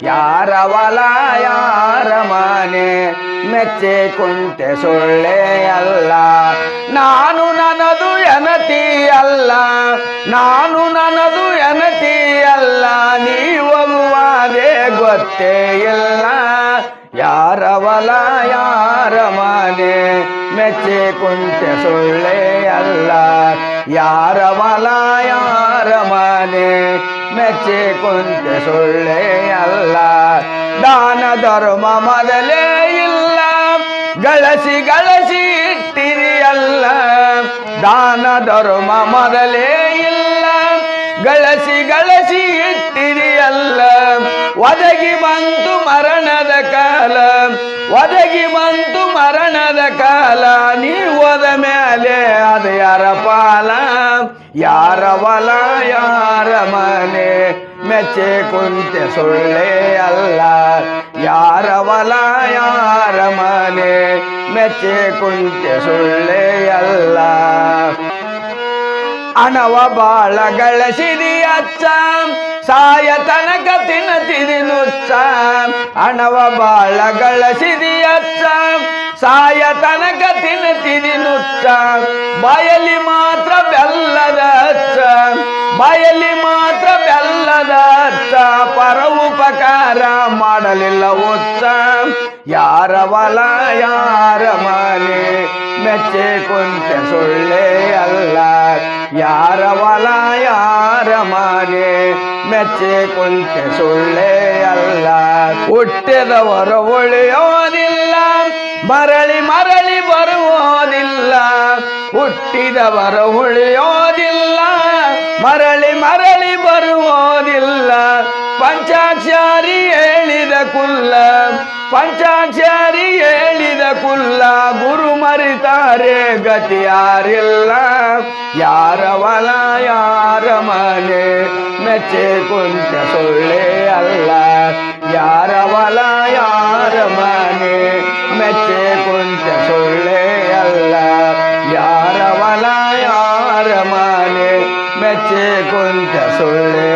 ಯಾರ ಹೊಲ ಯಾರ ಮನೆ ಮೆಚ್ಚಿ ಕುಂತೆ ಸುಳ್ಳೇ ಅಲ್ಲ. ನಾನು ನನ್ನದು ಎನತಿ ಅಲ್ಲ, ನಾನು ನನ್ನದು ಎನತಿ ಅಲ್ಲ, ನೀ ಹೋಗುವಾಗೆ ಗೊತ್ತೇ ಇಲ್ಲ. ಯಾರ ಹೊಲ ಯಾರ ಮನೆ ಮೆಚ್ಚಿ ಕುಂತೆ ಸುಳ್ಳೇ ಅಲ್ಲ. ಯಾರ ಹೊಲ ಯಾರ ಮನೆ ಮೆಚ್ಚಿ ಕುಂತೆ ಸುಳ್ಳೇ ಅಲ್ಲ. ದಾನ ಧರ್ಮ ಮೊದಲೇ ಇಲ್ಲ, ಗಳಸಿ ಗಳಸಿ ಇಟ್ಟಿರಿ ಅಲ್ಲ. ದಾನ ಧರ್ಮ ಮೊದಲೇ ಇಲ್ಲ, ಗಳಸಿ ಗಳಸಿ ಇಟ್ಟಿರಿ ಅಲ್ಲ. ಒದಗಿ ಬಂತು ಮರಣದ ಕಾಲ, ಒದಗಿ ಬಂತು ಮರಣದ ಕಾಲ, ನೀ ಹೋದ ಮೇಲೆ ಅದು ಯಾರ ಪಾಲ. ಯಾರ ಹೊಲ ಯಾರ ಮನೆ ಮೆಚ್ಚೆ ಕುಂತೆ ಸುಳ್ಳೇ ಅಲ್ಲ. ಯಾರ ಹೊಲ ಯಾರ ಮನೆ ಮೆಚ್ಚೆ ಕುಂತೆ ಸುಳ್ಳೇ ಅಲ್ಲ. ಹಣವ ಬಾಳ ಗಳಿಸಿದಿ ಅಚ್ಚ, ಸಾಯ ತನಕ ತಿನ್ನತಿದಿ ನುಚ್ಚ. ಹಣವ ಬಾಳ ಗಳಿಸಿದಿ ಅಚ್ಚ, ಸಾಯ ತನಕ ತಿನ್ನತಿದಿ ನುಚ್ಚ. ಬಾಯಲ್ಲಿ ಮಾತ್ರ ಬೆಲ್ಲದ ಅಚ್ಚ, ಬಾಯಲ್ಲಿ ಮಾತ್ರ ಬೆಲ್ಲದ ಅಚ್ಚ. ಪರ ಉಪಕಾರ ಮಾಡಲಿಲ್ಲ ಹುಚ್ಚ. ಯಾರ ಹೊಲ ಯಾರ ಮನೆ ಮೆಚ್ಚೆ ಕುಂತೆ ಸುಳ್ಳೇ ಅಲ್ಲ. ಯಾರ ಹೊಲ ಯಾರ ಮನೆ ಮೆಚ್ಚೆ ಕುಂತೆ ಸುಳ್ಳೇ ಅಲ್ಲ. ಹುಟ್ಟಿದವರು ಉಳಿಯೋದಿಲ್ಲ, ಮರಳಿ ಮರಳಿ ಬರುವುದಿಲ್ಲ. ಹುಟ್ಟಿದವರು ಉಳಿಯೋದಿಲ್ಲ, ಮರಳಿ ಮರಳಿ ಬರುವುದಿಲ್ಲ. ಪಂಚಾಕ್ಷರಿ ಹೇಳಿದ ಕುಲ್ಲ, ಪಂಚಾಕ್ಷರಿ ಹೇಳಿದ ಕುಲ್ಲ. ಗುರು ಮರಿತಾರೆ ಗತಿ ಯಾರಿಲ್ಲ. ಯಾರ ಹೊಲ ಯಾರ ಮನೆ ಮೆಚ್ಚೆ ಕುಂತ ಸುಳ್ಳೇ ಅಲ್ಲ. ಯಾರ ಹೊಲ ಯಾರ ಮನೆ ಮೆಚ್ಚೆ ಕುಂತ ಸುಳ್ಳೇ ಅಲ್ಲ. ಯಾರ ಹೊಲ ಯಾರ ಮನೆ ಮೆಚ್ಚೆ ಕುಂತ ಸುಳ್ಳೇ